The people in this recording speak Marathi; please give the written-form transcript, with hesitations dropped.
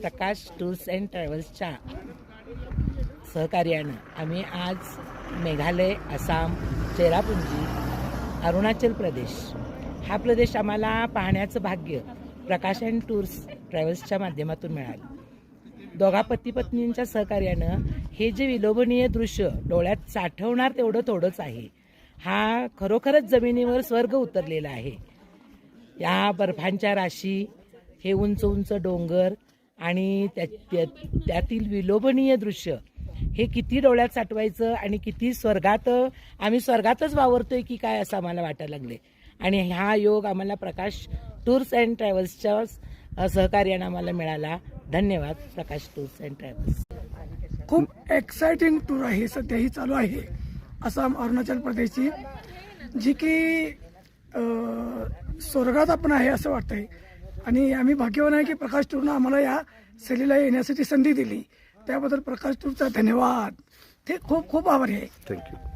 प्रकाश टूर्स अँड ट्रॅव्हल्सच्या सहकार्यानं आम्ही आज मेघालय, आसाम, चेरापुंजी, अरुणाचल प्रदेश हा प्रदेश आम्हाला पाहण्याचं भाग्य प्रकाश अँड टूर्स ट्रॅव्हल्सच्या माध्यमातून मिळालं. दोघा पती पत्नींच्या सहकार्यानं हे जे विलोभनीय दृश्य डोळ्यात साठवणार तेवढं थोडंच आहे. हा खरोखरच जमिनीवर स्वर्ग उतरलेला आहे. या बर्फांच्या राशी, हे उंच उंच डोंगर आणि त्यातील विलोभनीय दृश्य हे किती डोळ्यात साठवायचं आणि किती आम्ही स्वर्गातच वावरतोय की काय असं आम्हाला वाटायला लागले. आणि हा योग आम्हाला प्रकाश टूर्स अँड ट्रॅव्हल्सच्या सहकार्यानं आम्हाला मिळाला. धन्यवाद प्रकाश टूर्स अँड ट्रॅव्हल्स. खूप एक्साइटिंग टूर आहे, सध्या ही चालू आहे आसाम अरुणाचल प्रदेशची, जी की स्वर्गात आपण आहे असं वाटतंय. आणि आम्ही भाग्यवान आहे की प्रकाश टूरनं आम्हाला या सहलीला येण्यासाठी संधी दिली. त्याबद्दल प्रकाश टूरचा धन्यवाद. ते खूप खूप आभारी आहे. थँक्यू.